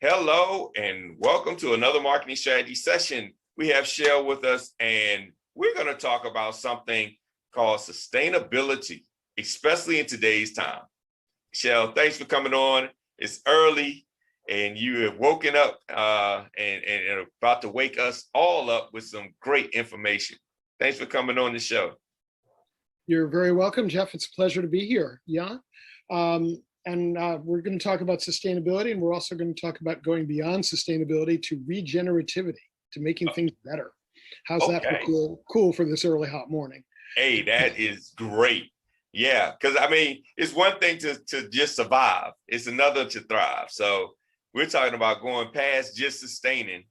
Hello and welcome to another marketing strategy session. We have Shell with us and we're going to talk about something called sustainability, especially in today's time. Shell, thanks for coming on. It's early and you have woken up and are about to wake us all up with some great information. Thanks for coming on the show. You're very welcome, Jeff. It's a pleasure to be here. Yeah. We're going to talk about sustainability, and we're also going to talk about going beyond sustainability to regenerativity, to making things better. How's that for cool for this early hot morning? Hey, that is great. Yeah, because I mean, it's one thing to just survive. It's another to thrive. So we're talking about going past just sustaining,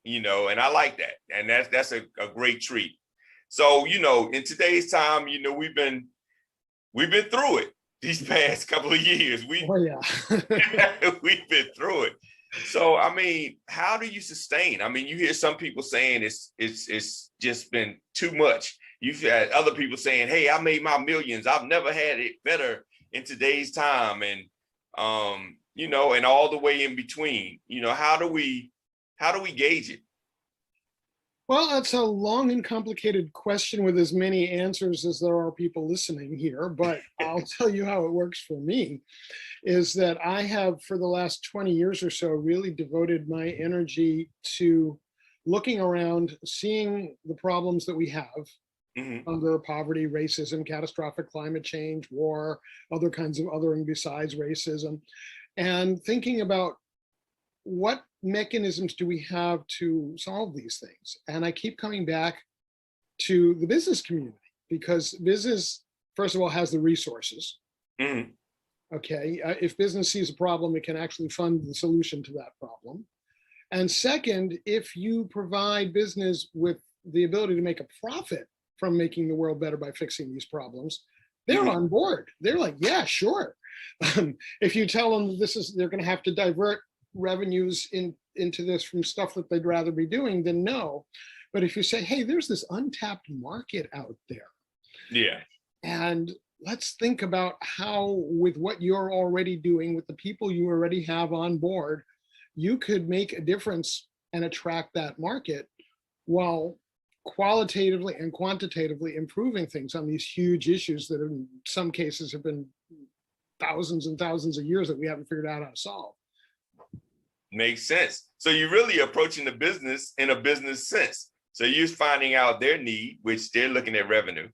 and I like that. And that's a great treat. So, in today's time, we've been through it. These past couple of years, we've been through it. So, I mean, how do you sustain? I mean, you hear some people saying it's just been too much. You've had other people saying, "Hey, I made my millions. I've never had it better in today's time," and and all the way in between. How do we gauge it? Well, that's a long and complicated question with as many answers as there are people listening here, but I'll tell you how it works for me, is that I have, for the last 20 years or so, really devoted my energy to looking around, seeing the problems that we have, hunger, poverty, racism, catastrophic climate change, war, other kinds of othering besides racism, and thinking about what mechanisms do we have to solve these things? And I keep coming back to the business community, because business, first of all, has the resources. Okay, if business sees a problem, it can actually fund the solution to that problem. And second, if you provide business with the ability to make a profit from making the world better by fixing these problems, they're on board. They're like, yeah, sure. If you tell them they're going to have to divert revenues into this from stuff that they'd rather be doing, then no. But if you say, hey, there's this untapped market out there, and let's think about how, with what you're already doing, with the people you already have on board, you could make a difference and attract that market while qualitatively and quantitatively improving things on these huge issues that in some cases have been thousands and thousands of years that we haven't figured out how to solve. Makes sense. So you're really approaching the business in a business sense. So you're finding out their need, which they're looking at revenue,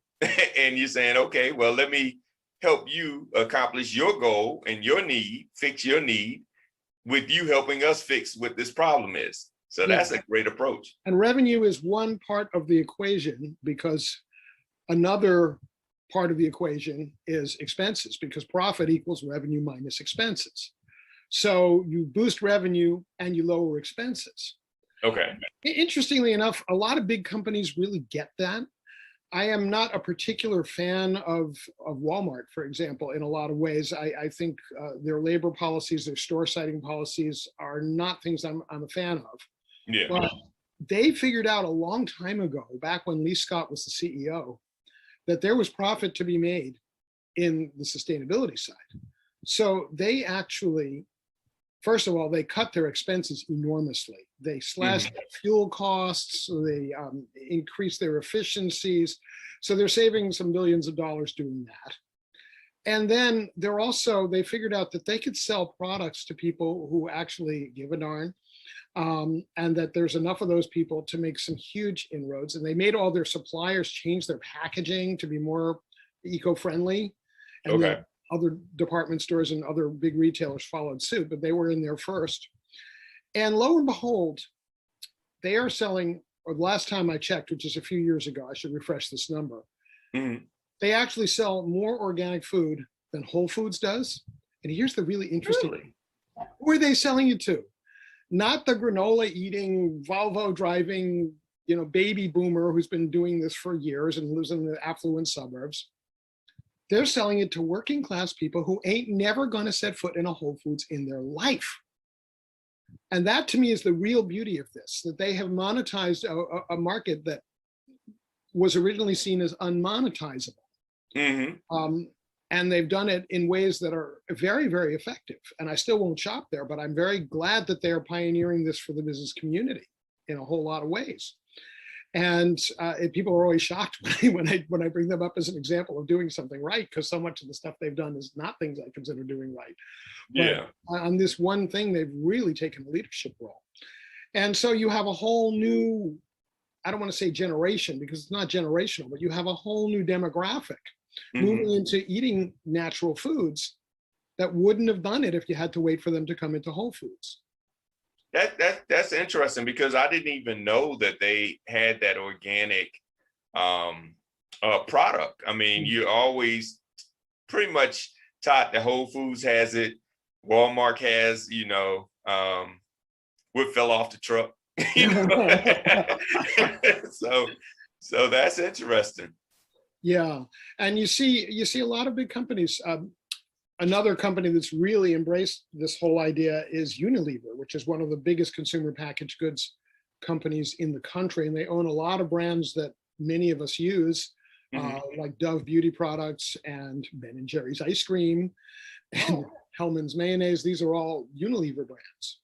and you're saying, okay, well, let me help you accomplish your goal and your need, fix your need, with you helping us fix what this problem is. So that's a great approach. And revenue is one part of the equation, because another part of the equation is expenses, because profit equals revenue minus expenses. So you boost revenue and you lower expenses. Okay. Interestingly enough, a lot of big companies really get that. I am not a particular fan of Walmart, for example, in a lot of ways. I think their labor policies, their store siting policies are not things I'm a fan of. Yeah. But they figured out a long time ago, back when Lee Scott was the CEO, that there was profit to be made in the sustainability side. So they actually, first of all, they cut their expenses enormously. They slashed their fuel costs, they increased their efficiencies. So they're saving some billions of dollars doing that. And then they figured out that they could sell products to people who actually give a darn, and that there's enough of those people to make some huge inroads. And they made all their suppliers change their packaging to be more eco-friendly. And other department stores and other big retailers followed suit, but they were in there first. And lo and behold, they are selling, or the last time I checked, which is a few years ago, I should refresh this number, they actually sell more organic food than Whole Foods does. And here's the really interesting thing. Who are they selling it to? Not the granola eating, Volvo driving, baby boomer who's been doing this for years and lives in the affluent suburbs. They're selling it to working class people who ain't never going to set foot in a Whole Foods in their life. And that, to me, is the real beauty of this, that they have monetized a market that was originally seen as unmonetizable. And they've done it in ways that are very, very effective. And I still won't shop there, but I'm very glad that they are pioneering this for the business community in a whole lot of ways. And people are always shocked when I bring them up as an example of doing something right, because so much of the stuff they've done is not things I consider doing right. Yeah. But on this one thing, they've really taken a leadership role. And so you have a whole new, I don't want to say generation because it's not generational, but you have a whole new demographic moving into eating natural foods that wouldn't have done it if you had to wait for them to come into Whole Foods. That's interesting, because I didn't even know that they had that organic product. I mean, you always pretty much taught that Whole Foods has it, Walmart has, what fell off the truck. So that's interesting. Yeah, and you see a lot of big companies. Another company that's really embraced this whole idea is Unilever, which is one of the biggest consumer packaged goods companies in the country, and they own a lot of brands that many of us use, like Dove beauty products and Ben and Jerry's ice cream, and Hellmann's mayonnaise. These are all Unilever brands.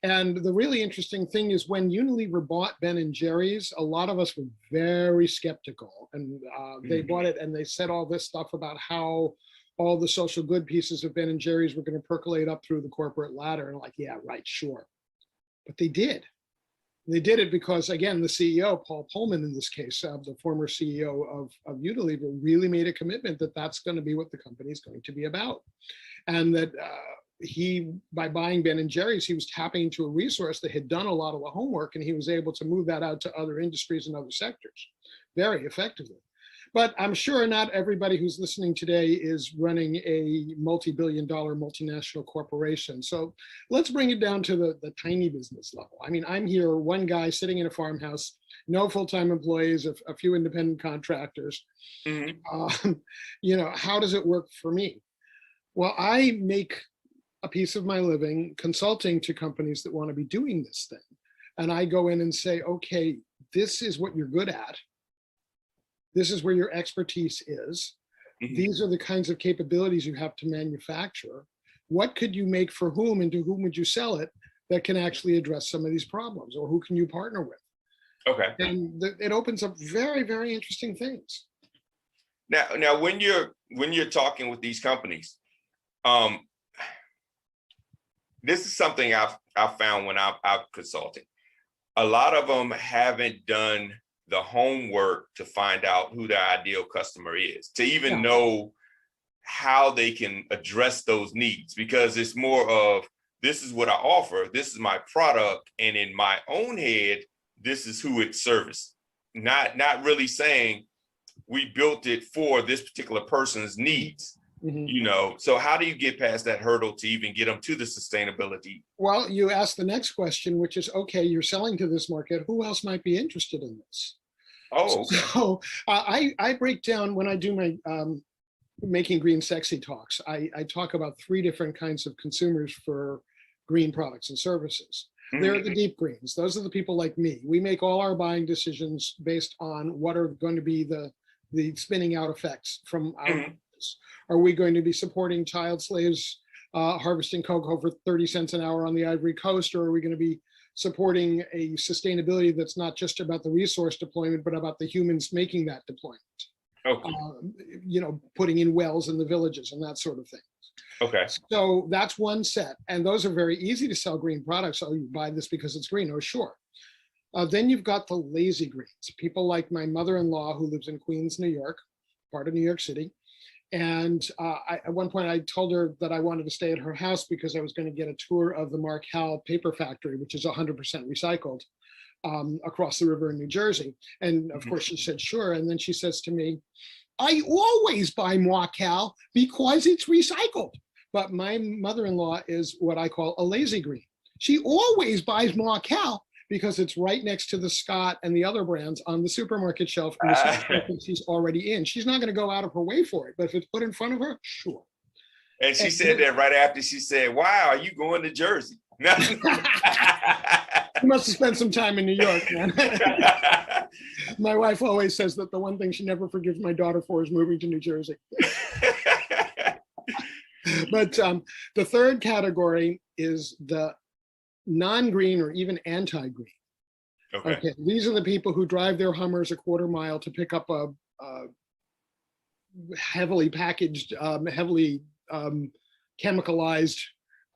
And the really interesting thing is when Unilever bought Ben and Jerry's, a lot of us were very skeptical. And they bought it and they said all this stuff about how all the social good pieces of Ben and Jerry's were going to percolate up through the corporate ladder. And like, yeah, right, sure. But they did. They did it because, again, the CEO, Paul Pullman in this case, the former CEO of Unilever, really made a commitment that that's going to be what the company is going to be about. And that by buying Ben and Jerry's, he was tapping into a resource that had done a lot of the homework, and he was able to move that out to other industries and other sectors very effectively. But I'm sure not everybody who's listening today is running a multi-billion-dollar multinational corporation. So let's bring it down to the tiny business level. I mean, I'm here, one guy sitting in a farmhouse, no full-time employees, a few independent contractors. How does it work for me? Well, I make a piece of my living consulting to companies that want to be doing this thing. And I go in and say, okay, this is what you're good at. This is where your expertise is. These are the kinds of capabilities you have to manufacture. What could you make for whom, and to whom would you sell it that can actually address some of these problems, or who can you partner with? Okay. And it opens up very, very interesting things. Now, when you're talking with these companies, this is something I've found when I've consulted. A lot of them haven't done the homework to find out who their ideal customer is, to even know how they can address those needs, because it's more of, this is what I offer, this is my product, and in my own head, this is who it services. Not really saying we built it for this particular person's needs. So how do you get past that hurdle to even get them to the sustainability? Well, you ask the next question, which is, okay, you're selling to this market, who else might be interested in this? Oh, okay. So I break down, when I do my Making Green Sexy talks, I talk about 3 different kinds of consumers for green products and services. They're the deep greens. Those are the people like me. We make all our buying decisions based on what are going to be the spinning out effects from our business. Are we going to be supporting child slaves harvesting cocoa for 30 cents an hour on the Ivory Coast, or are we going to be supporting a sustainability that's not just about the resource deployment, but about the humans making that deployment? Okay. Putting in wells in the villages and that sort of thing. Okay. So that's one set. And those are very easy to sell green products. Oh, you buy this because it's green. Oh, sure. Then you've got the lazy greens. People like my mother-in-law, who lives in Queens, New York, part of New York City. And at one point I told her that I wanted to stay at her house because I was going to get a tour of the Markel paper factory, which is 100% recycled, across the river in New Jersey. And of course she said, sure. And then she says to me, I always buy Markel because it's recycled. But my mother-in-law is what I call a lazy green. She always buys Markel because it's right next to the Scott and the other brands on the supermarket shelf, and she's already in. She's not going to go out of her way for it, but if it's put in front of her, sure. And she said that right after she said, wow, are you going to Jersey? You must have spent some time in New York, man. My wife always says that the one thing she never forgives my daughter for is moving to New Jersey. But the third category is the non-green or even anti-green. Okay. Okay, these are the people who drive their Hummers a quarter mile to pick up a heavily packaged, heavily chemicalized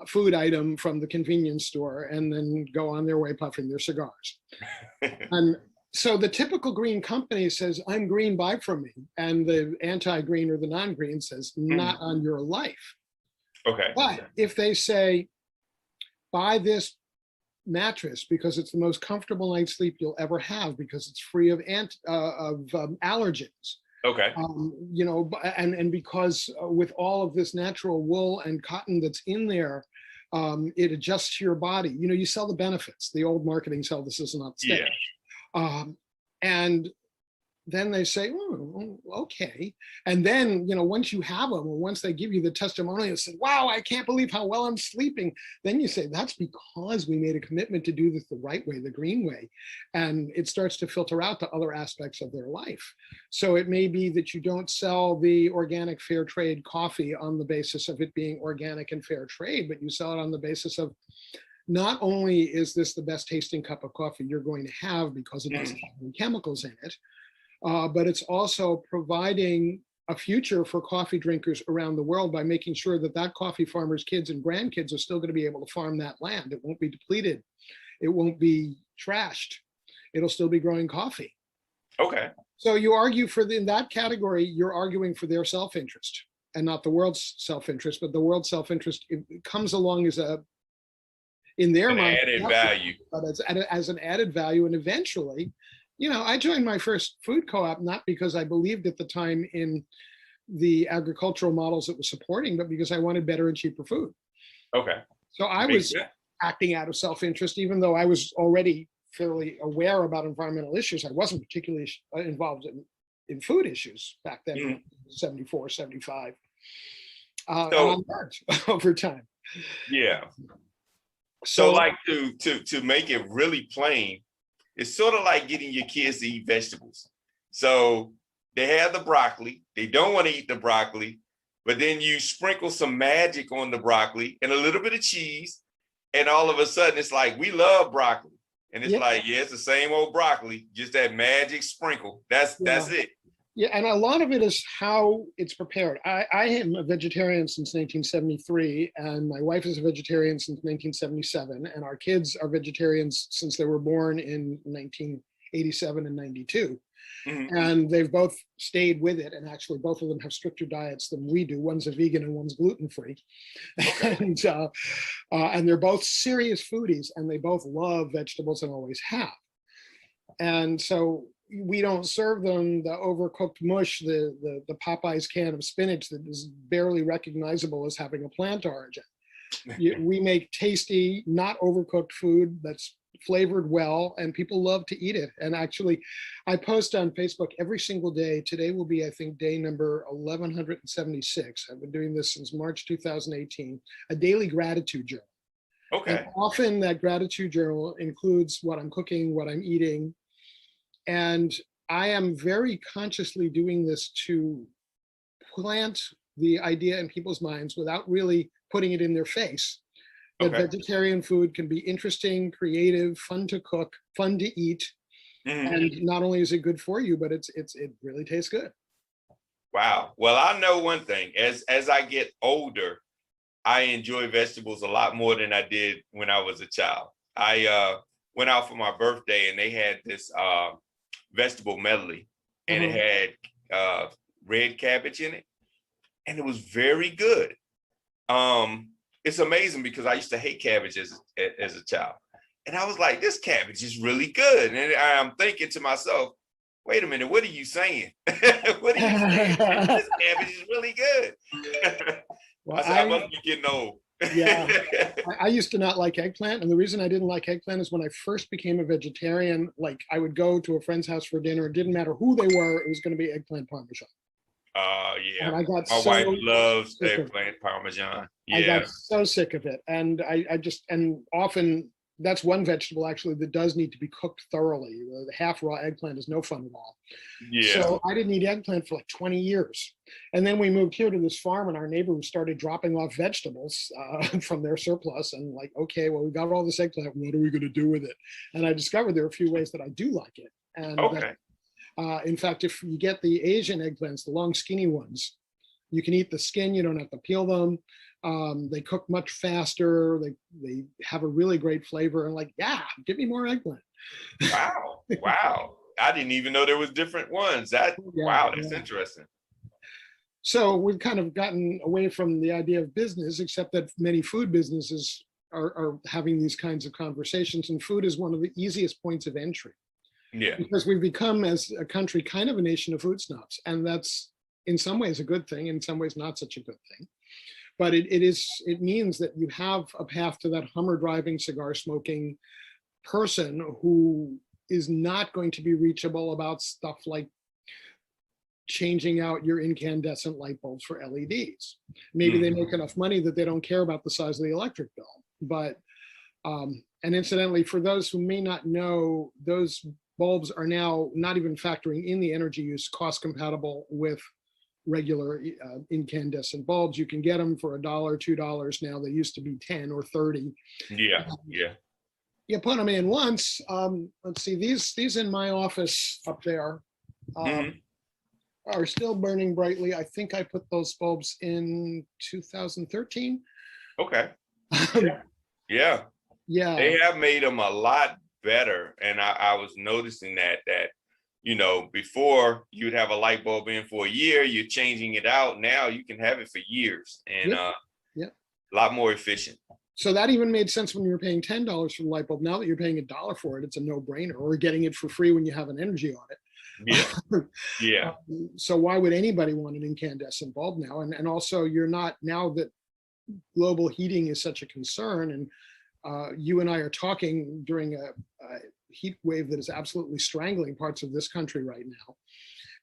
food item from the convenience store and then go on their way puffing their cigars. And so the typical green company says, I'm green, buy from me. And the anti-green or the non-green says, not on your life. Okay. But if they say, buy this mattress because it's the most comfortable night's sleep you'll ever have because it's free of allergens. Okay. You know, and because with all of this natural wool and cotton that's in there, it adjusts to your body. You know, you sell the benefits. The old marketing sell this is not staying. Yeah. And then they say, oh, okay. And then, you know, once you have them, or once they give you the testimonial and say, wow, I can't believe how well I'm sleeping. Then you say, that's because we made a commitment to do this the right way, the green way. And it starts to filter out to other aspects of their life. So it may be that you don't sell the organic fair trade coffee on the basis of it being organic and fair trade, but you sell it on the basis of not only is this the best tasting cup of coffee you're going to have because it doesn't have any chemicals in it, but it's also providing a future for coffee drinkers around the world by making sure that that coffee farmer's kids and grandkids are still going to be able to farm that land. It won't be depleted. It won't be trashed. It'll still be growing coffee. Okay. So you argue for in that category, you're arguing for their self-interest and not the world's self-interest, but the world's self-interest comes along as in their mind, added value. But as an added value. And eventually, you know, I joined my first food co-op, not because I believed at the time in the agricultural models it was supporting, but because I wanted better and cheaper food. Okay. So I was acting out of self-interest, even though I was already fairly aware about environmental issues. I wasn't particularly involved in food issues back then, 74, 75. So, and I learned over time. Yeah. So like to make it really plain, it's sort of like getting your kids to eat vegetables. So they have the broccoli, they don't want to eat the broccoli, but then you sprinkle some magic on the broccoli and a little bit of cheese, and all of a sudden it's like, we love broccoli. And it's like, yeah, it's the same old broccoli, just that magic sprinkle. That's it. Yeah, and a lot of it is how it's prepared. I am a vegetarian since 1973, and my wife is a vegetarian since 1977, and our kids are vegetarians since they were born in 1987 and 92. Mm-hmm. And they've both stayed with it, and actually both of them have stricter diets than we do. One's a vegan and one's gluten-free. Okay. And they're both serious foodies, and they both love vegetables and always have. And so we don't serve them the overcooked mush, the Popeyes can of spinach that is barely recognizable as having a plant origin. We make tasty, not overcooked food that's flavored well, and people love to eat it. And actually, I post on Facebook every single day. Today will be, I think, day number 1176. I've been doing this since March 2018, a daily gratitude journal. Okay. And often that gratitude journal includes what I'm cooking, what I'm eating. And I am very consciously doing this to plant the idea in people's minds without really putting it in their face that vegetarian food can be interesting, creative, fun to cook, fun to eat. And not only is it good for you, but it really tastes good. Wow. Well, I know one thing. As I get older, I enjoy vegetables a lot more than I did when I was a child. I went out for my birthday and they had this vegetable medley, and it had red cabbage in it, and it was very good. It's amazing because I used to hate cabbage as a child, and I was like, this cabbage is really good. And I'm thinking to myself, wait a minute, what are you saying? What are you saying? This cabbage is really good. Well, I said, I must be getting old. Yeah, I used to not like eggplant, and the reason I didn't like eggplant is when I first became a vegetarian, like I would go to a friend's house for dinner. It didn't matter who they were; it was going to be eggplant parmesan. Yeah. And I got my wife loves eggplant parmesan. Yeah. I got so sick of it, and I just often that's one vegetable actually that does need to be cooked thoroughly. The half raw eggplant is no fun at all. Yeah. So I didn't eat eggplant for like 20 years. And then we moved here to this farm, and our neighbors started dropping off vegetables from their surplus. And like, okay, well, we got all this eggplant. What are we going to do with it? And I discovered there are a few ways that I do like it. And Okay. in fact, if you get the Asian eggplants, the long skinny ones, you can eat the skin. You don't have to peel them. They cook much faster. They have a really great flavor. And like, yeah, give me more eggplant. Wow. Wow. I didn't even know there was different ones. That Yeah, wow, that's yeah. interesting. So we've kind of gotten away from the idea of business, except that many food businesses are having these kinds of conversations, and food is one of the easiest points of entry Yeah. because we've become, as a country, kind of a nation of food snobs, and that's in some ways a good thing, in some ways not such a good thing. But it means that you have a path to that Hummer driving, cigar smoking person who is not going to be reachable about stuff like changing out your incandescent light bulbs for LEDs. Maybe they make enough money that they don't care about the size of the electric bill. But, and incidentally, for those who may not know, those bulbs are now not even factoring in the energy use, cost compatible with regular incandescent bulbs. You can get them for $1, $2 now. They used to be 10 or 30. Yeah. Yeah. You put them in once. Let's see, these in my office up there are still burning brightly. I think I put those bulbs in 2013. Okay. Yeah. Yeah. Yeah. They have made them a lot better. And I was noticing that before you'd have a light bulb in for a year, you're changing it out. Now you can have it for years and Yep. a lot more efficient. So that even made sense when you were paying $10 for the light bulb. Now that you're paying $1 for it, it's a no-brainer, or getting it for free when you have an energy audit. Yeah. Yeah. So why would anybody want an incandescent bulb now? And also, you're not, now that global heating is such a concern, and you and I are talking during a heat wave that is absolutely strangling parts of this country right now.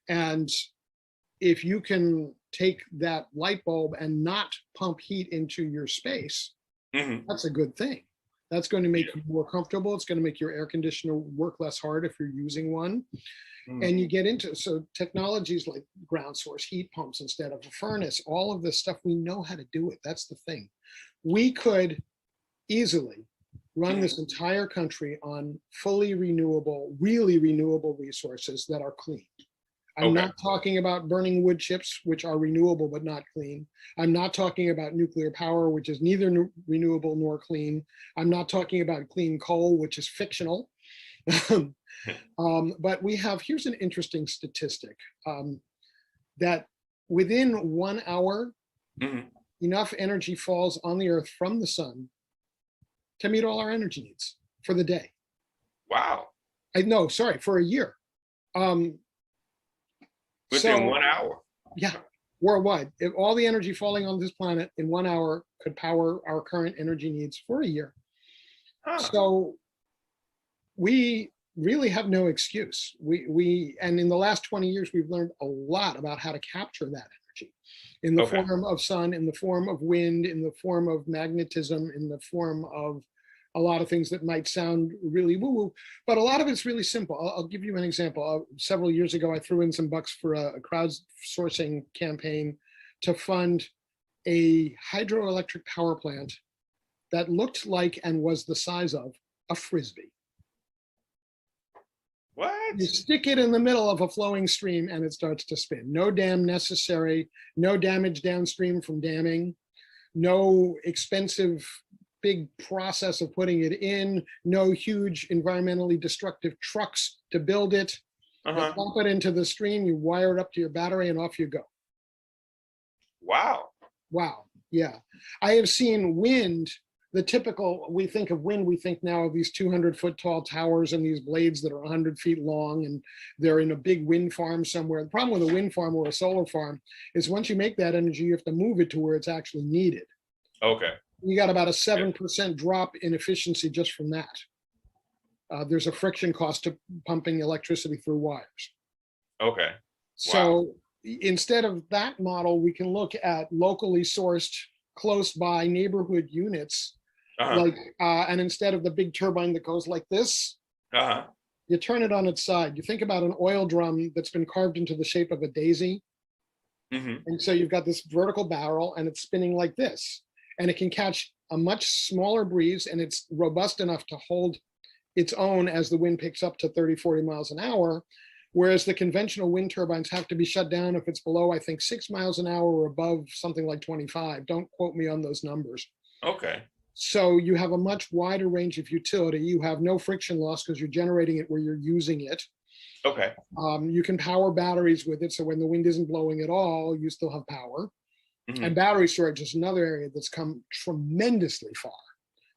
And if you can take that light bulb and not pump heat into your space, that's a good thing. That's going to make you more comfortable. It's going to make your air conditioner work less hard if you're using one. And you get into, so technologies like ground source heat pumps instead of a furnace, all of this stuff, we know how to do it. That's the thing. We could easily run this entire country on fully renewable, really renewable resources that are clean. I'm not talking about burning wood chips, which are renewable but not clean. I'm not talking about nuclear power, which is neither renewable nor clean. I'm not talking about clean coal, which is fictional. But we have, here's an interesting statistic, that within 1 hour, enough energy falls on the earth from the sun to meet all our energy needs for the day. Wow. No, sorry, for a year. Within 1 hour. Yeah, worldwide. If all the energy falling on this planet in 1 hour could power our current energy needs for a year. So we really have no excuse. And in the last 20 years, we've learned a lot about how to capture that energy in the form of sun, in the form of wind, in the form of magnetism, in the form of a lot of things that might sound really woo-woo, but a lot of it's really simple. I'll give you an example. Several years ago, I threw in some bucks for a crowdsourcing campaign to fund a hydroelectric power plant that looked like and was the size of a Frisbee. What? You stick it in the middle of a flowing stream and it starts to spin. No dam necessary, no damage downstream from damming, no expensive big process of putting it in, no huge environmentally destructive trucks to build it. You pump it into the stream, you wire it up to your battery, and off you go. Wow. Wow. Yeah. I have seen wind, the typical, we think of wind, we think now of these 200-foot tall towers and these blades that are 100 feet long, and they're in a big wind farm somewhere. The problem with a wind farm or a solar farm is once you make that energy, you have to move it to where it's actually needed. Okay. You got about a 7% drop in efficiency just from that. There's a friction cost to pumping electricity through wires. Okay. So instead of that model, we can look at locally sourced, close by neighborhood units Uh-huh. Like, and instead of the big turbine that goes like this, Uh-huh. you turn it on its side. You think about an oil drum that's been carved into the shape of a daisy. Hmm. And so you've got this vertical barrel and it's spinning like this. And it can catch a much smaller breeze and it's robust enough to hold its own as the wind picks up to 30, 40 miles an hour. Whereas the conventional wind turbines have to be shut down if it's below, I think, 6 miles an hour or above something like 25. Don't quote me on those numbers. Okay. So you have a much wider range of utility. You have no friction loss because you're generating it where you're using it. Okay. You can power batteries with it. So when the wind isn't blowing at all, you still have power. Hmm. And battery storage is another area that's come tremendously far.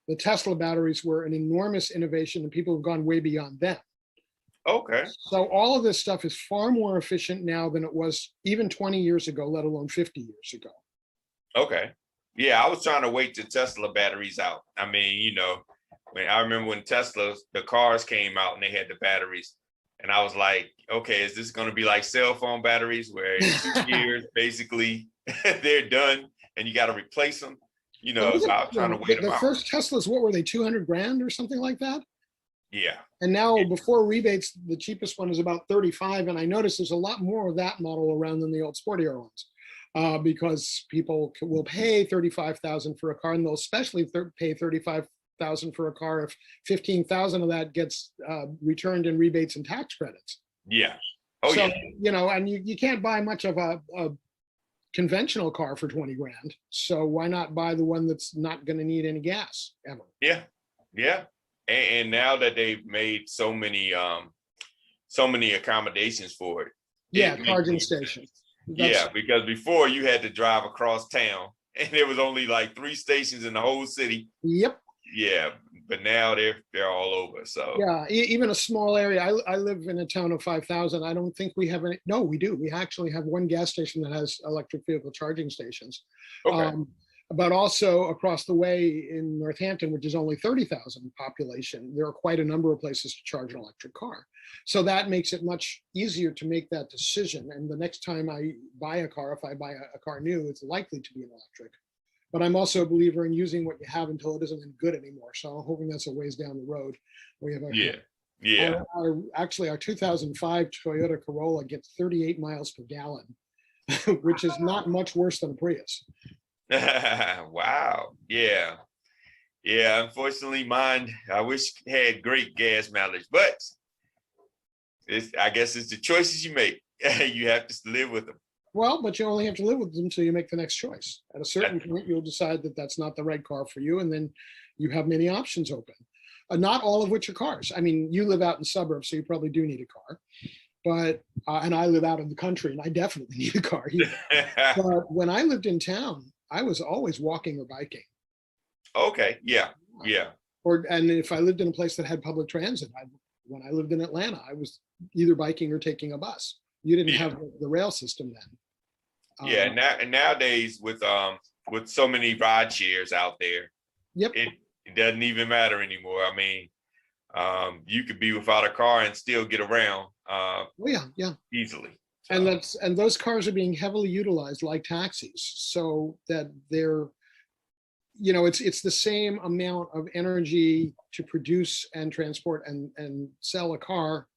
The Tesla batteries were an enormous innovation and people have gone way beyond them. Okay. So all of this stuff is far more efficient now than it was even 20 years ago, let alone 50 years ago. Okay. Yeah, I was trying to wait till Tesla batteries out. I mean, when I remember when the cars came out and they had the batteries, and I was like, okay, is this going to be like cell phone batteries where in 2 years, basically, they're done and you got to replace them? Well, So I was trying to wait them the out. first Teslas, what were they, 200 grand or something like that? Yeah. And now before rebates, the cheapest one is about 35. And I noticed there's a lot more of that model around than the old sportier ones. Because people will pay 35,000 for a car, and they'll especially pay 35,000 for a car if 15,000 of that gets returned in rebates and tax credits. Yeah. Oh, So, yeah. and you can't buy much of a conventional car for 20 grand. So why not buy the one that's not going to need any gas ever? Yeah. Yeah. And now that they've made so many accommodations for it, Yeah, it makes charging total station. sense. That's Yeah, because before you had to drive across town and there was only like 3 stations in the whole city. Yep. Yeah, but now they're all over. So Yeah, even a small area. I live in a town of 5,000. I don't think we have any. No, we do. We actually have one gas station that has electric vehicle charging stations. okay. Um, but also across the way in Northampton, which is only 30,000 population, there are quite a number of places to charge an electric car. So that makes it much easier to make that decision. And the next time I buy a car, if I buy a car new, it's likely to be an electric. But I'm also a believer in using what you have until it isn't good anymore. So I'm hoping that's a ways down the road. We have Yeah. Yeah. actually our 2005 Toyota Corolla gets 38 miles per gallon, which is not much worse than a Prius. Wow. Yeah. Yeah. Unfortunately, mine, I wish had great gas mileage, but I guess it's the choices you make. You have to live with them. Well, but you only have to live with them until you make the next choice. At a certain point, you'll decide that that's not the right car for you, and then you have many options open. Not all of which are cars. I mean, you live out in the suburbs, so you probably do need a car. But and I live out in the country, and I definitely need a car. But when I lived in town, I was always walking or biking. Okay. Yeah. Yeah. And if I lived in a place that had public transit, when I lived in Atlanta, I was either biking or taking a bus. You didn't have the rail system then. Yeah, and nowadays with so many ride shares out there, Yep. it doesn't even matter anymore. I mean, you could be without a car and still get around Oh yeah. easily. And So, those cars are being heavily utilized like taxis, so that they're, it's the same amount of energy to produce and transport and sell a car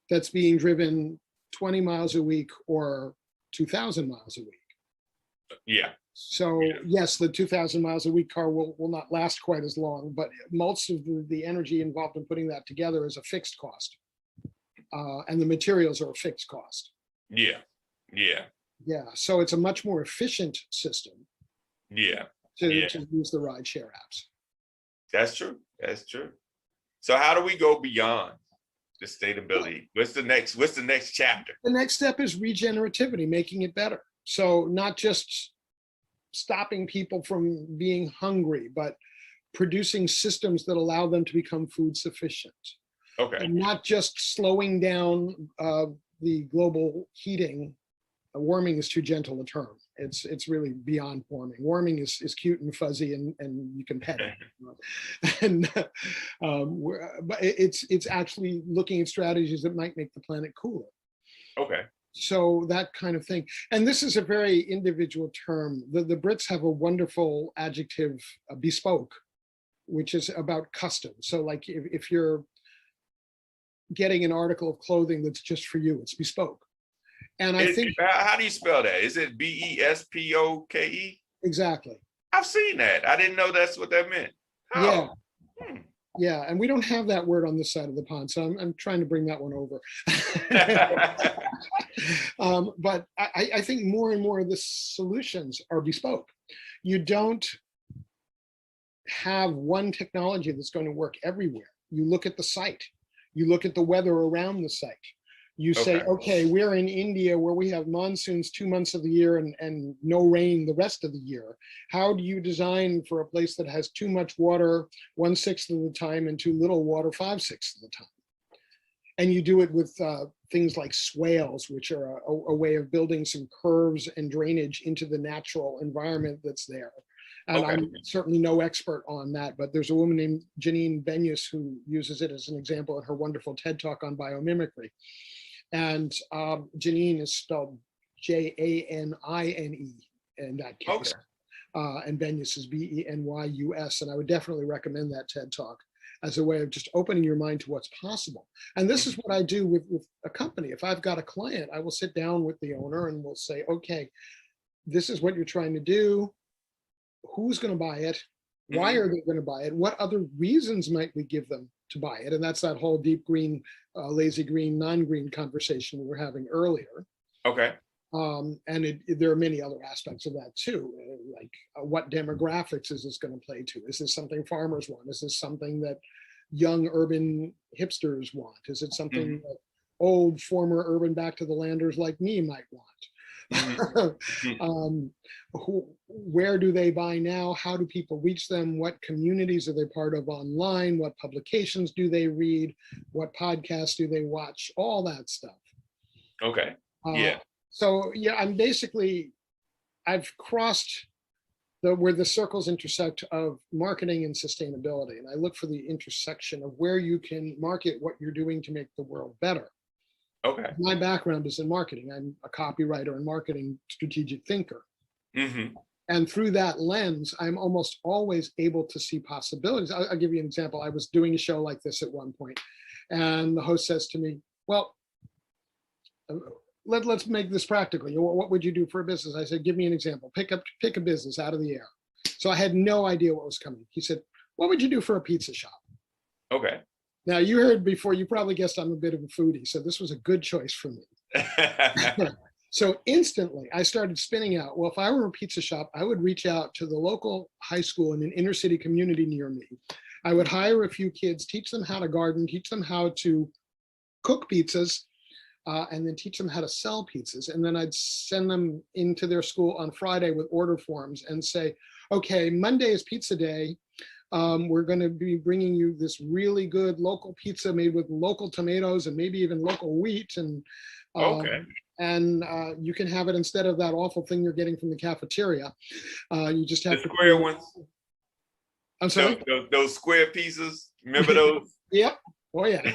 that's being driven 20 miles a week or 2,000 miles a week. yeah. So yes, the 2,000 miles a week car will not last quite as long, but most of the energy involved in putting that together is a fixed cost. And the materials are a fixed cost. Yeah. Yeah. Yeah, so it's a much more efficient system Yeah. to Yeah. use the ride share apps. That's true. That's true. So how do we go beyond sustainability? What's the next chapter? The next step is regenerativity, making it better. So not just stopping people from being hungry, but producing systems that allow them to become food sufficient. Okay. And not just slowing down the global heating. Warming is too gentle a term. It's really beyond warming. Warming is cute and fuzzy, and you can pet it. And but it's actually looking at strategies that might make the planet cooler. Okay. So that kind of thing. And this is a very individual term. The Brits have a wonderful adjective, bespoke, which is about custom. So like if you're getting an article of clothing that's just for you, it's bespoke. And I think, how do you spell that? Is it BESPOKE? exactly. I've seen that. I didn't know that's what that meant. Yeah. Oh. Yeah, and we don't have that word on this side of the pond, so I'm trying to bring that one over. But I think more and more of the solutions are bespoke. You don't have one technology that's going to work everywhere. You look at the site, you look at the weather around the site. You say, okay, we're in India where we have monsoons 2 months of the year and no rain the rest of the year. How do you design for a place that has too much water 1/6 of the time and too little water 5/6 of the time? And you do it with things like swales, which are a way of building some curves and drainage into the natural environment that's there. And I'm certainly no expert on that, but there's a woman named Janine Benyus who uses it as an example in her wonderful TED Talk on biomimicry. And Janine is spelled Janine in that case. And Benyus is Benyus. And I would definitely recommend that TED Talk as a way of just opening your mind to what's possible. And this is what I do with a company. If I've got a client, I will sit down with the owner and we'll say, okay, this is what you're trying to do. Who's going to buy it? Why are they going to buy it? What other reasons might we give them to buy it? And that's that whole deep green, lazy green, non-green conversation we were having earlier. Okay. And there are many other aspects of that too, like what demographics is this going to play to? Is this something farmers want? Is this something that young urban hipsters want? Is it something that old former urban back to the landers like me might want? Where do they buy now? How do people reach them? What communities are they part of online? What publications do they read? What podcasts do they watch? All that stuff. Okay. Yeah. So yeah, I've crossed where the circles intersect of marketing and sustainability. And I look for the intersection of where you can market what you're doing to make the world better. Okay. My background is in marketing. I'm a copywriter and marketing strategic thinker. And through that lens, I'm almost always able to see possibilities. I'll give you an example. I was doing a show like this at one point, and the host says to me, well, let's make this practical. What would you do for a business? I said, give me an example. Pick a business out of the air. So I had no idea what was coming. He said, what would you do for a pizza shop? Okay. Now, you heard before, you probably guessed I'm a bit of a foodie, so this was a good choice for me. So instantly, I started spinning out, well, if I were a pizza shop, I would reach out to the local high school in an inner city community near me. I would hire a few kids, teach them how to garden, teach them how to cook pizzas, and then teach them how to sell pizzas. And then I'd send them into their school on Friday with order forms and say, okay, Monday is pizza day. We're going to be bringing you this really good local pizza made with local tomatoes and maybe even local wheat. And you can have it instead of that awful thing you're getting from the cafeteria. You just have the square ones. I'm sorry? Those square pieces. Remember those? Yep. Oh, yeah.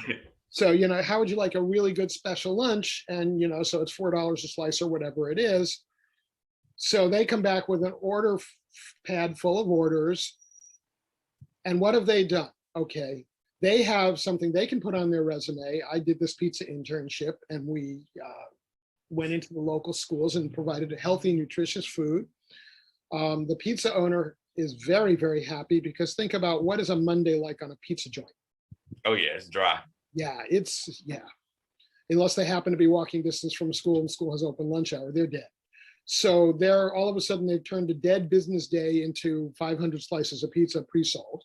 So, how would you like a really good special lunch? And, so it's $4 a slice or whatever it is. So they come back with an order pad full of orders. And what have they done? Okay, they have something they can put on their resume. I did this pizza internship, and we went into the local schools and provided a healthy, nutritious food. The pizza owner is very, very happy because think about what is a Monday like on a pizza joint. Oh yeah, it's dry. Yeah, unless they happen to be walking distance from a school and school has open lunch hour, they're dead. So all of a sudden they've turned a dead business day into 500 slices of pizza pre-sold.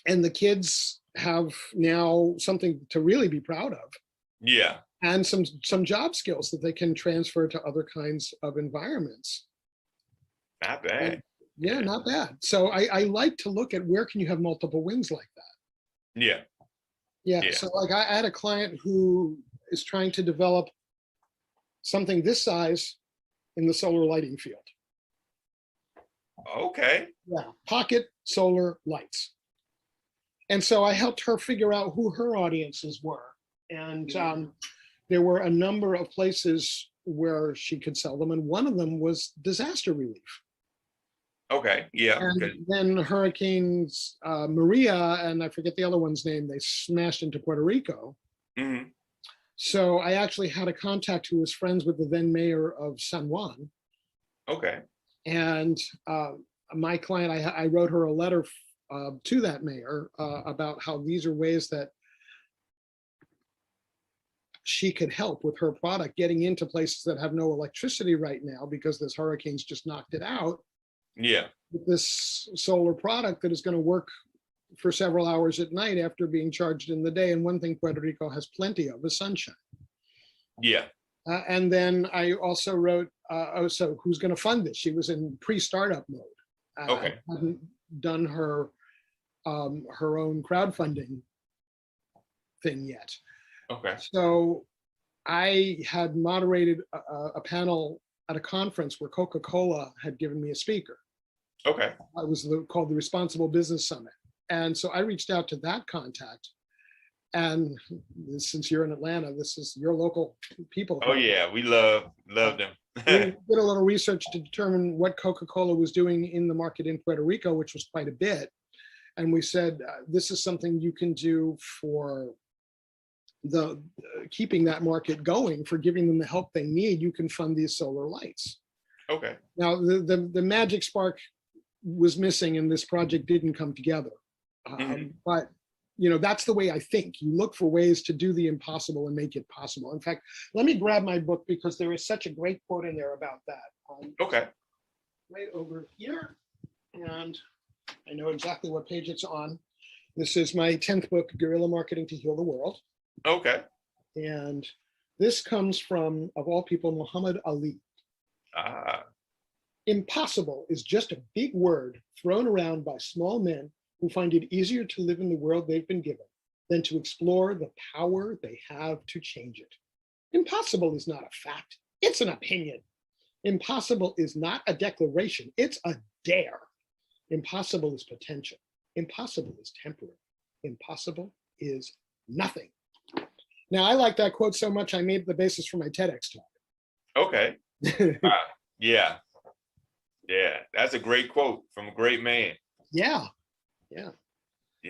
And the kids have now something to really be proud of. Yeah. And some job skills that they can transfer to other kinds of environments. Not bad. Yeah, not bad. So I like to look at where can you have multiple wins like that. Yeah. Yeah. So like I had a client who is trying to develop something this size in the solar lighting field. Okay. Yeah, pocket solar lights. And so I helped her figure out who her audiences were. And there were a number of places where she could sell them. And one of them was disaster relief. Okay. Yeah. And Good. then Hurricanes Maria, and I forget the other one's name, they smashed into Puerto Rico. Hmm. So I actually had a contact who was friends with the then mayor of San Juan. Okay. And my client, I wrote her a letter to that mayor about how these are ways that she could help with her product getting into places that have no electricity right now because this hurricane's just knocked it out, Yeah. with this solar product that is going to work for several hours at night after being charged in the day. And one thing Puerto Rico has plenty of is sunshine. Yeah. And then I also wrote, oh, so who's going to fund this? She was in pre-startup mode. Okay. Hadn't done her own crowdfunding thing yet. Okay. So I had moderated a panel at a conference where Coca-Cola had given me a speaker. Okay. It was called the Responsible Business Summit. And so I reached out to that contact. And since you're in Atlanta, this is your local people. Oh yeah, we love them. We did a little research to determine what Coca-Cola was doing in the market in Puerto Rico, which was quite a bit. And we said, this is something you can do for the keeping that market going, for giving them the help they need. You can fund these solar lights. Okay. Now, the magic spark was missing and this project didn't come together. But that's the way I think. You look for ways to do the impossible and make it possible. In fact, let me grab my book because there is such a great quote in there about that. Okay. Right over here. And I know exactly what page it's on. This is my 10th book, Guerrilla Marketing to Heal the World. Okay. And this comes from, of all people, Muhammad Ali. Impossible is just a big word thrown around by small men who find it easier to live in the world they've been given than to explore the power they have to change it. Impossible is not a fact, it's an opinion. Impossible is not a declaration, it's a dare. Impossible is potential. Impossible is temporary. Impossible is nothing. Now, I like that quote so much, I made the basis for my TEDx talk. Okay. Yeah. Yeah. That's a great quote from a great man. Yeah.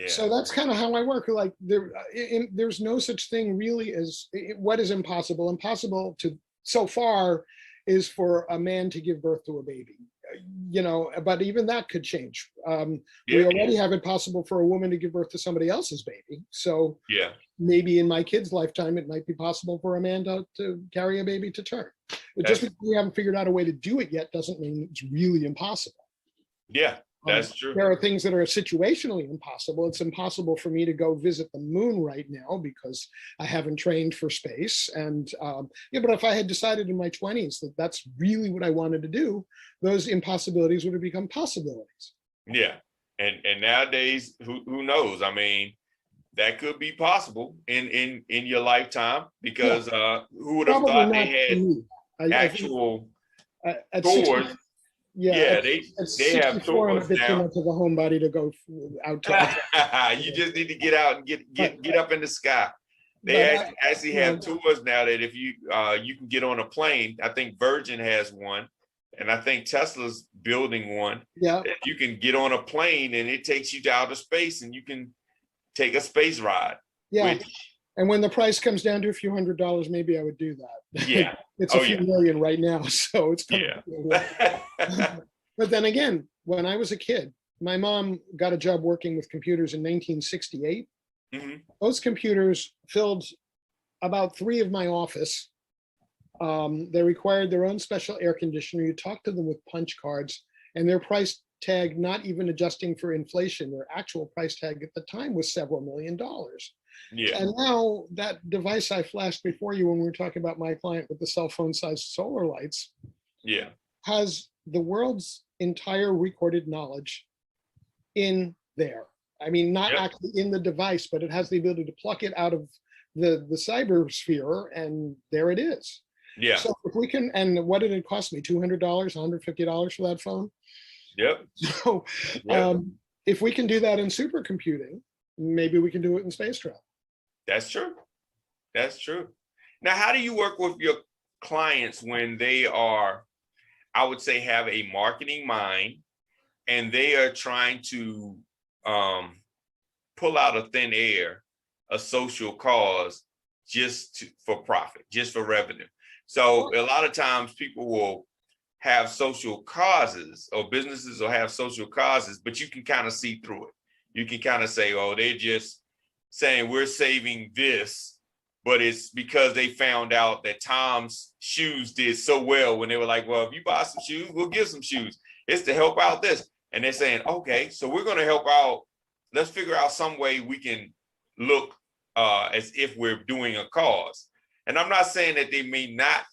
So that's kind of how I work. Like there's no such thing really as what is impossible. Impossible to so far is for a man to give birth to a baby. But even that could change. We already have it possible for a woman to give birth to somebody else's baby. So yeah, maybe in my kid's lifetime, it might be possible for a man to carry a baby to term. Just because we haven't figured out a way to do it yet doesn't mean it's really impossible. Yeah, that's true. There are things that are situationally impossible. It's impossible for me to go visit the moon right now because I haven't trained for space. And but if I had decided in my 20s that that's really what I wanted to do, those impossibilities would have become possibilities. Yeah, and nowadays, who knows? I mean, that could be possible in your lifetime because who would have thought they had actual doors? Yeah, they have tours now. Of a homebody to go out to. You just need to get out and get up in the sky. They actually have tours now that if you can get on a plane. I think Virgin has one, and I think Tesla's building one. Yeah, you can get on a plane and it takes you to outer space, and you can take a space ride. Yeah. And when the price comes down to a few $100s, maybe I would do that. Yeah. It's a few million right now, so it's coming. Yeah. But then again, when I was a kid, my mom got a job working with computers in 1968. Mm-hmm. Those computers filled about 3 of my office. They required their own special air conditioner. You talk to them with punch cards, and their price tag, not even adjusting for inflation, their actual price tag at the time was several $1 million. Yeah. And now that device I flashed before you when we were talking about my client with the cell phone sized solar lights, yeah, has the world's entire recorded knowledge in there. I mean, not actually in the device, but it has the ability to pluck it out of the cyber sphere, and there it is. Yeah. So if we can, and what did it cost me? $200, $150 for that phone? Yep. So if we can do that in supercomputing, maybe we can do it in space travel. That's true. That's true. Now, how do you work with your clients when they are, I would say, have a marketing mind and they are trying to pull out of thin air a social cause for profit, just for revenue. So a lot of times people will have social causes, or businesses will have social causes, but you can kind of see through it. You can kind of say, oh, they're just saying we're saving this, but it's because they found out that Tom's shoes did so well when they were like, well, if you buy some shoes, we'll give some shoes. It's to help out this. And they're saying, okay, so we're going to help out. Let's figure out some way we can look as if we're doing a cause. And I'm not saying that they may not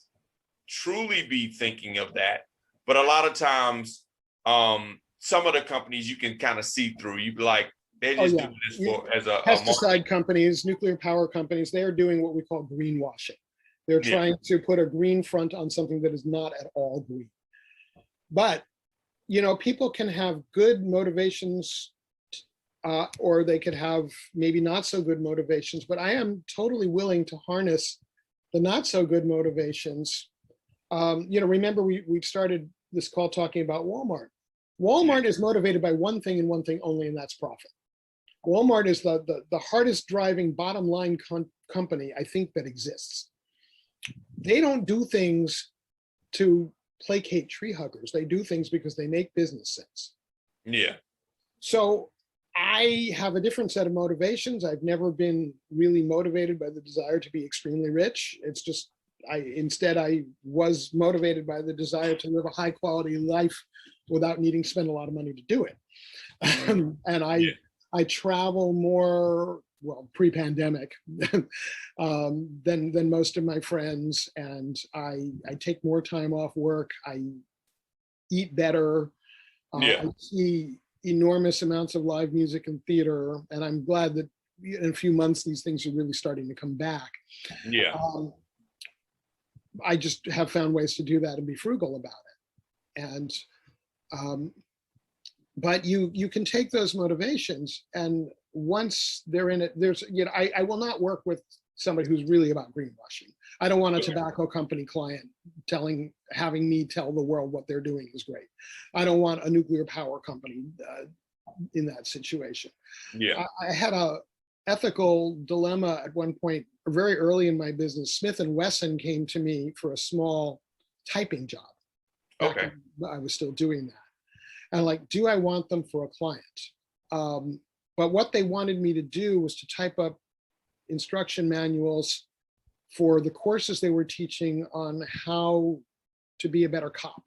truly be thinking of that, but a lot of times, some of the companies you can kind of see through. You be like, they're just doing this for as a pesticide companies, nuclear power companies. They are doing what we call greenwashing. They're trying to put a green front on something that is not at all green. But people can have good motivations, or they could have maybe not so good motivations. But I am totally willing to harness the not so good motivations. Remember we started this call talking about Walmart. Walmart is motivated by one thing and one thing only, and that's profit. Walmart is the hardest driving bottom line company I think that exists. They don't do things to placate tree huggers. They do things because they make business sense. Yeah. So I have a different set of motivations. I've never been really motivated by the desire to be extremely rich. It's just, instead I was motivated by the desire to live a high quality life without needing to spend a lot of money to do it. And I travel more, well, pre-pandemic, than most of my friends, and I take more time off work. I eat better. I see enormous amounts of live music and theater, and I'm glad that in a few months these things are really starting to come back. Yeah. I just have found ways to do that and be frugal about it. And but you can take those motivations, and once they're in it, I will not work with somebody who's really about greenwashing. I don't want a tobacco company client having me tell the world what they're doing is great. I don't want a nuclear power company in that situation. Yeah. I had a ethical dilemma at one point, very early in my business. Smith and Wesson came to me for a small typing job. Okay. I was still doing that. And like, do I want them for a client? But what they wanted me to do was to type up instruction manuals for the courses they were teaching on how to be a better cop.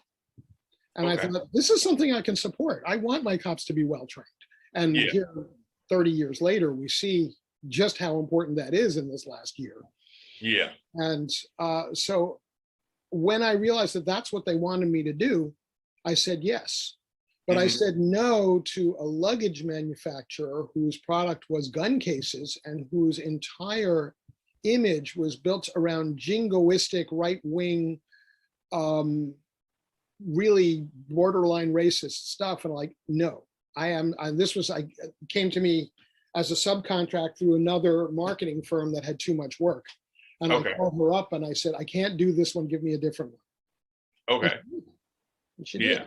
And I thought, this is something I can support. I want my cops to be well-trained. And here, 30 years later, we see just how important that is in this last year. Yeah. And so when I realized that that's what they wanted me to do, I said yes. But I said no to a luggage manufacturer whose product was gun cases and whose entire image was built around jingoistic, right-wing, really borderline racist stuff. And like, no, I came to me as a subcontract through another marketing firm that had too much work. And I called her up and I said, I can't do this one, give me a different one. Okay. And she did.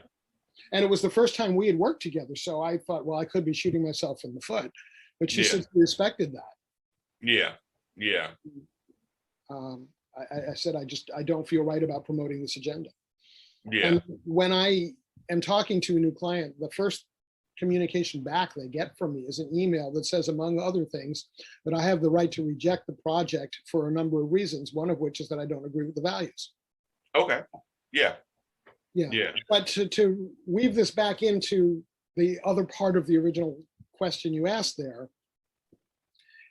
And it was the first time we had worked together. So I thought, well, I could be shooting myself in the foot, but she simply respected that. Yeah. Yeah. I said, I don't feel right about promoting this agenda. Yeah. And when I am talking to a new client, the first communication back they get from me is an email that says, among other things, that I have the right to reject the project for a number of reasons, one of which is that I don't agree with the values. Okay. Yeah. Yeah. But to weave this back into the other part of the original question you asked there,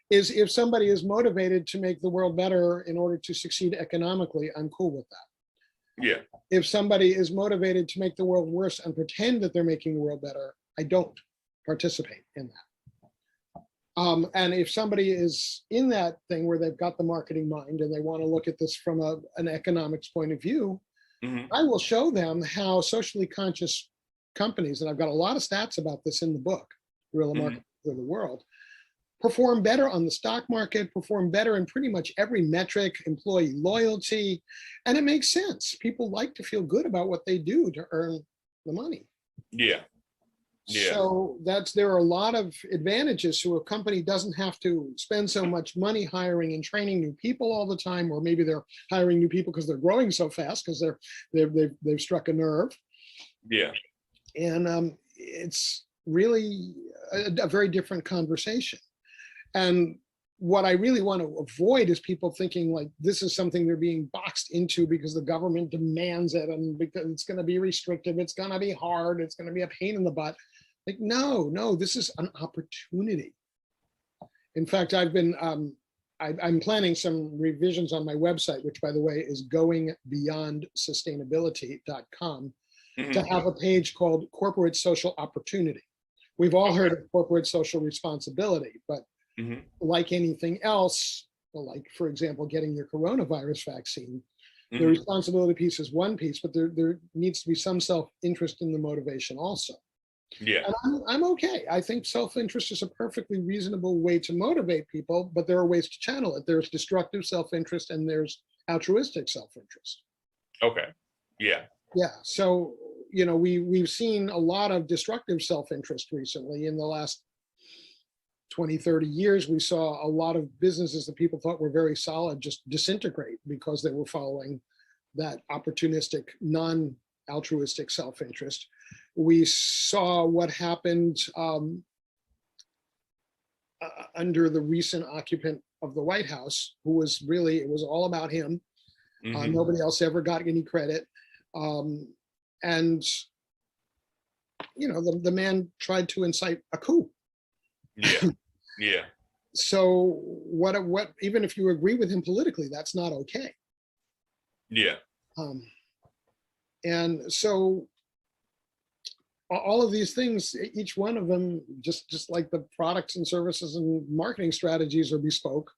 is if somebody is motivated to make the world better in order to succeed economically, I'm cool with that. Yeah. If somebody is motivated to make the world worse and pretend that they're making the world better, I don't participate in that. And if somebody is in that thing where they've got the marketing mind and they want to look at this from an economics point of view, I will show them how socially conscious companies, and I've got a lot of stats about this in the book, Guerrilla Marketing for the World, perform better on the stock market, perform better in pretty much every metric, employee loyalty, and it makes sense. People like to feel good about what they do to earn the money. Yeah. Yeah. So there are a lot of advantages. So a company doesn't have to spend so much money hiring and training new people all the time, or maybe they're hiring new people because they're growing so fast because they've struck a nerve. Yeah. And it's really a very different conversation. And what I really want to avoid is people thinking like this is something they're being boxed into because the government demands it and because it's going to be restrictive, it's going to be hard, it's going to be a pain in the butt. Like, no, this is an opportunity. In fact, I'm planning some revisions on my website, which by the way is goingbeyondsustainability.com, to have a page called Corporate Social Opportunity. We've all heard of corporate social responsibility, but like anything else, like for example, getting your coronavirus vaccine, the responsibility piece is one piece, but there needs to be some self-interest in the motivation also. Yeah. And I'm okay. I think self-interest is a perfectly reasonable way to motivate people, but there are ways to channel it. There's destructive self-interest and there's altruistic self-interest. Okay. Yeah. Yeah. So, we've seen a lot of destructive self-interest recently. In the last 20, 30 years, we saw a lot of businesses that people thought were very solid just disintegrate because they were following that opportunistic, non-altruistic self-interest. We saw what happened under the recent occupant of the White House, who was really, it was all about him. Nobody else ever got any credit. And, the man tried to incite a coup. Yeah. Yeah. So what, even if you agree with him politically, that's not okay. Yeah. And so all of these things, each one of them, just like the products and services and marketing strategies are bespoke,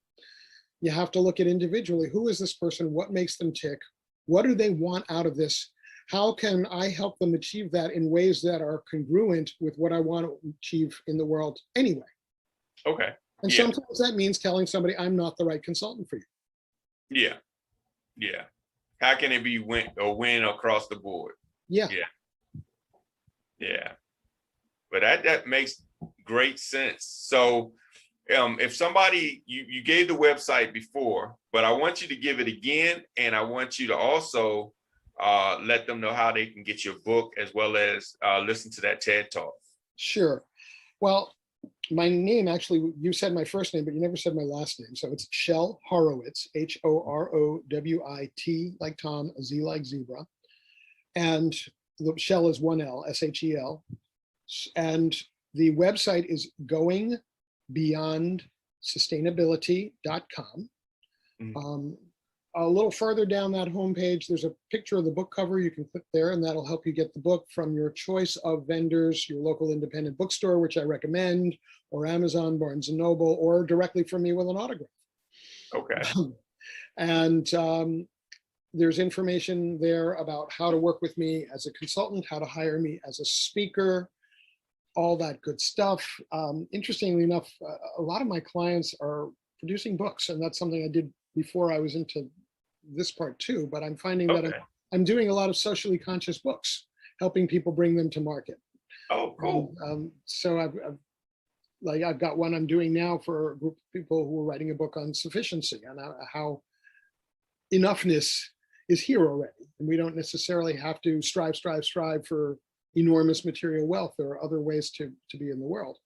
you have to look at individually. Who is this person? What makes them tick? What do they want out of this? How can I help them achieve that in ways that are congruent with what I want to achieve in the world anyway? Okay. And sometimes that means telling somebody, I'm not the right consultant for you. Yeah. Yeah. How can it be win across the board? Yeah. Yeah. Yeah. But that makes great sense. So if somebody, you gave the website before, but I want you to give it again. And I want you to also let them know how they can get your book as well as listen to that TED Talk. Sure. Well, my name, actually, you said my first name, but you never said my last name. So it's Shel Horowitz, Horowit, like Tom, Z like zebra. And the Shel is one L, Shel. And the website is goingbeyondsustainability.com. A little further down that homepage, there's a picture of the book cover. You can click there and that'll help you get the book from your choice of vendors, your local independent bookstore, which I recommend, or Amazon, Barnes and Noble, or directly from me with an autograph. Okay. And there's information there about how to work with me as a consultant, how to hire me as a speaker, all that good stuff. Interestingly enough, a lot of my clients are producing books, and that's something I did before I was into this part too, but I'm finding that I'm doing a lot of socially conscious books, helping people bring them to market. Oh, cool. So I've got one I'm doing now for a group of people who are writing a book on sufficiency and how enoughness is here already. And we don't necessarily have to strive for enormous material wealth. There are other ways to be in the world.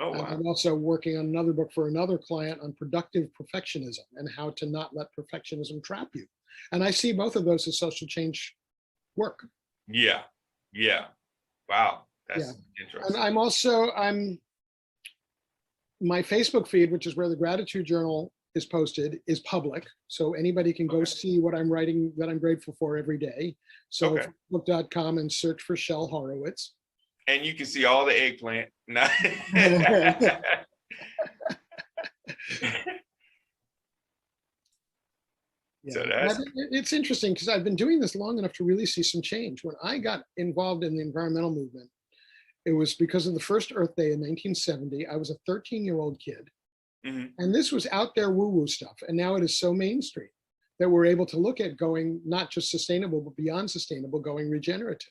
Oh, wow. I'm also working on another book for another client on productive perfectionism and how to not let perfectionism trap you. And I see both of those as social change work. Yeah. Yeah. Wow. That's interesting. And my Facebook feed, which is where the gratitude journal is posted, is public. So anybody can go see what I'm writing that I'm grateful for every day. So facebook.com and search for Shel Horowitz. And you can see all the eggplant. So it's interesting because I've been doing this long enough to really see some change. When I got involved in the environmental movement, it was because of the first Earth Day in 1970. I was a 13-year-old kid. And this was out there woo-woo stuff. And now it is so mainstream that we're able to look at going not just sustainable, but beyond sustainable, going regenerative.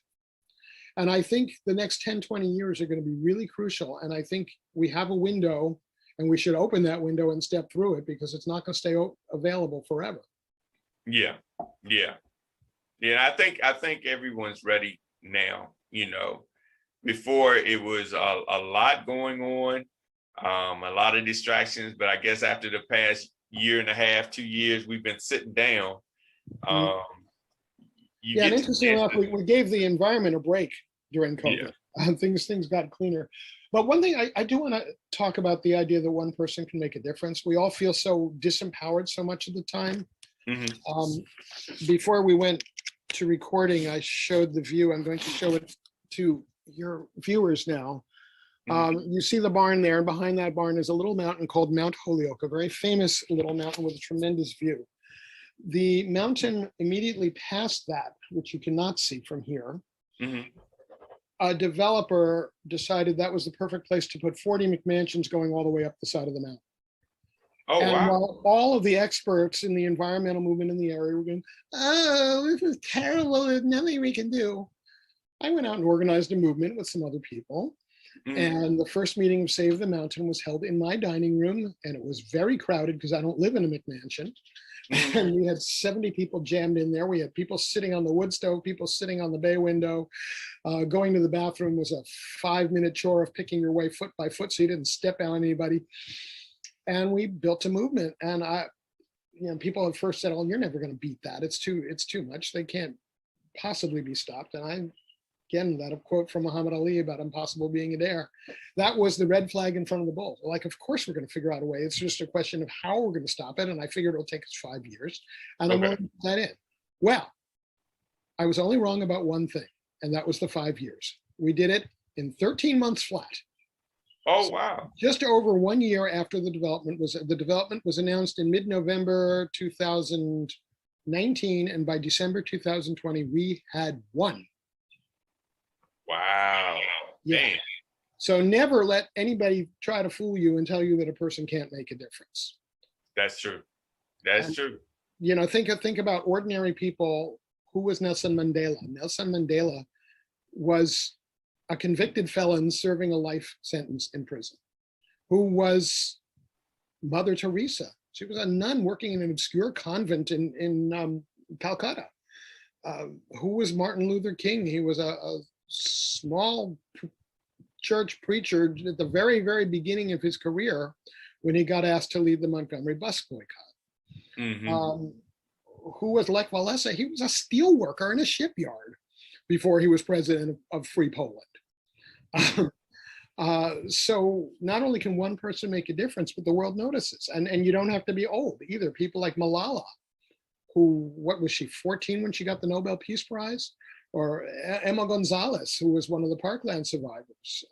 And I think the next 10, 20 years are going to be really crucial. And I think we have a window and we should open that window and step through it because it's not going to stay available forever. Yeah, yeah, yeah. I think everyone's ready now. You know, before it was a lot going on, a lot of distractions. But I guess after the past year and a half, 2 years, we've been sitting down. Um, you Yeah, and get interesting to, enough, we gave the environment a break during yeah, COVID. Things got cleaner. But one thing I do want to talk about the idea that one person can make a difference. We all feel so disempowered so much of the time. mhm. Before we went to recording, I showed the view. I'm going to show it to your viewers now. You see the barn there, and behind that barn is a little mountain called Mount Holyoke, a very famous little mountain with a tremendous view. The mountain immediately past that, which you cannot see from here, Mhm. a developer decided that was the perfect place to put 40 McMansions going all the way up the side of the mountain. Oh, And wow. while all of the experts in the environmental movement in the area were going, oh, this is terrible, there's nothing we can do, I went out and organized a movement with some other people. Mhm. And the first meeting of Save the Mountain was held in my dining room, and it was very crowded because I don't live in a McMansion. Mhm. And we had 70 people jammed in there. We had people sitting on the wood stove, people sitting on the bay window. Going to the bathroom was a 5-minute chore of picking your way foot by foot so you didn't step on anybody. And we built a movement. And people at first said, "Oh, you're never going to beat that. It's too much. They can't possibly be stopped." And again, that quote from Muhammad Ali about impossible being a dare. That was the red flag in front of the bull. Like, of course, we're going to figure out a way. It's just a question of how we're going to stop it. And I figured it'll take us 5 years. And I'm willing to put that in. Well, I was only wrong about one thing, and that was the 5 years. We did it in 13 months flat. Oh, wow. Just over 1 year after the development was announced in mid-November 2019, and by December 2020, we had won. Wow. Yeah. Man. So never let anybody try to fool you and tell you that a person can't make a difference. That's true. That's true. Think about ordinary people. Who was Nelson Mandela? Nelson Mandela was a convicted felon serving a life sentence in prison. Who was Mother Teresa? She was a nun working in an obscure convent in Calcutta. Who was Martin Luther King? He was a small church preacher at the very, very beginning of his career when he got asked to lead the Montgomery bus boycott. Mm-hmm. Who was Lech Walesa? He was a steel worker in a shipyard before he was president of Free Poland. So not only can one person make a difference, but the world notices. And you don't have to be old either. People like Malala, who, what was she, 14 when she got the Nobel Peace Prize? Or Emma Gonzalez, who was one of the Parkland survivors.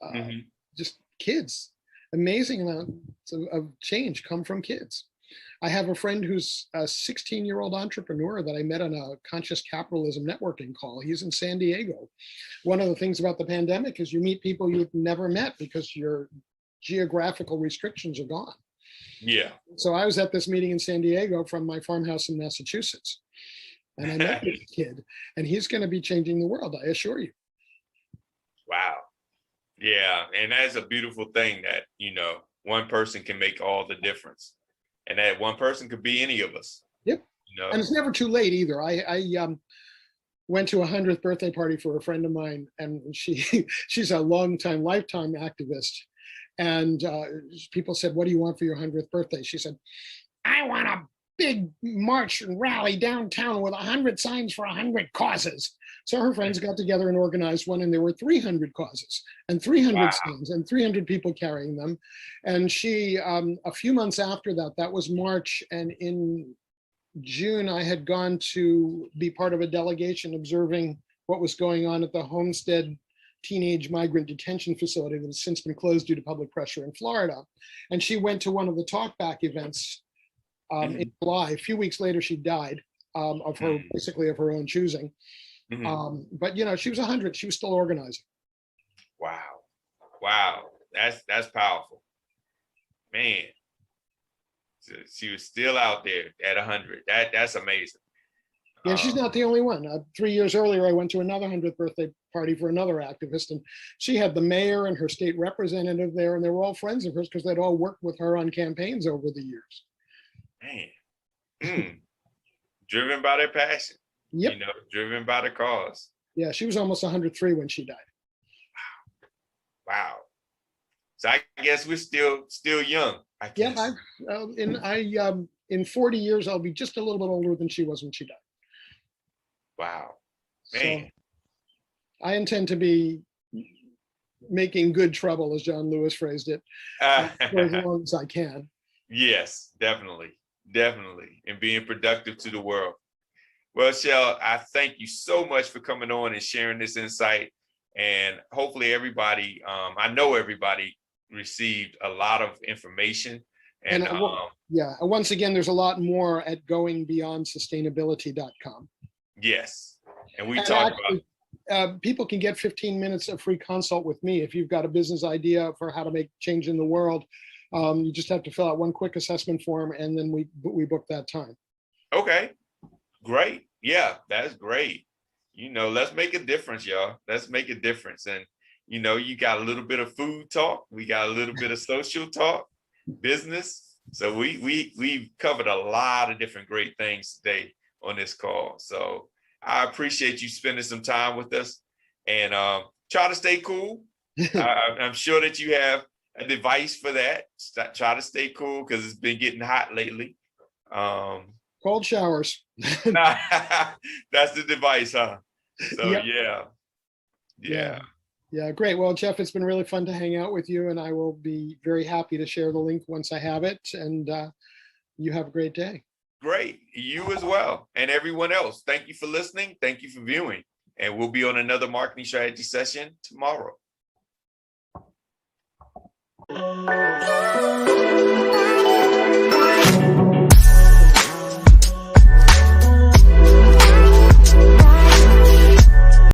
Just kids. Amazing amounts of change come from kids. I have a friend who's a 16-year-old entrepreneur that I met on a conscious capitalism networking call. He's in San Diego. One of the things about the pandemic is you meet people you've never met because your geographical restrictions are gone. Yeah. So I was at this meeting in San Diego from my farmhouse in Massachusetts. And I met this kid, and he's going to be changing the world, I assure you. Wow. Yeah. And that's a beautiful thing that, one person can make all the difference. And that one person could be any of us. Yep. And it's never too late either. I went to a 100th birthday party for a friend of mine, and she's a lifetime activist. And people said, "What do you want for your 100th birthday?" She said, "I want a big march and rally downtown with 100 signs for 100 causes." So her friends got together and organized one, and there were 300 causes and 300 signs and 300 people carrying them. And she, a few months after that, that was March, and in June, I had gone to be part of a delegation observing what was going on at the Homestead teenage migrant detention facility that has since been closed due to public pressure in Florida. And she went to one of the talkback events in July. A few weeks later, she died of her own choosing. But she was 100. She was still organizing. Wow. That's powerful, man. She was still out there at 100. That's amazing. Yeah, she's not the only one. 3 years earlier, I went to another 100th birthday party for another activist, and she had the mayor and her state representative there, and they were all friends of hers because they'd all worked with her on campaigns over the years. Man, driven by their passion, Yep. Driven by the cause. Yeah, she was almost 103 when she died. Wow. So I guess we're still young. I guess. Yeah, in 40 years, I'll be just a little bit older than she was when she died. Wow, man. So I intend to be making good trouble, as John Lewis phrased it, for as long as I can. Yes, definitely, and being productive to the world. Well, Shell, I thank you so much for coming on and sharing this insight. And hopefully everybody, I know everybody received a lot of information. And once again, there's a lot more at goingbeyondsustainability.com. Yes. And we talked about people can get 15 minutes of free consult with me if you've got a business idea for how to make change in the world. You just have to fill out one quick assessment form, and then we book that time. Okay, great. Yeah, that's great. Let's make a difference, y'all. Let's make a difference. And you got a little bit of food talk. We got a little bit of social talk, business. So we've covered a lot of different great things today on this call. So I appreciate you spending some time with us, and try to stay cool. I'm sure that you have a device for that. Try to stay cool because it's been getting hot lately. Cold showers. That's the device, huh? So yep. Yeah, great. Well, Jeff, it's been really fun to hang out with you, and I will be very happy to share the link once I have it. And you have a great day. Great. You as well. And everyone else, thank you for listening. Thank you for viewing. And we'll be on another marketing strategy session tomorrow.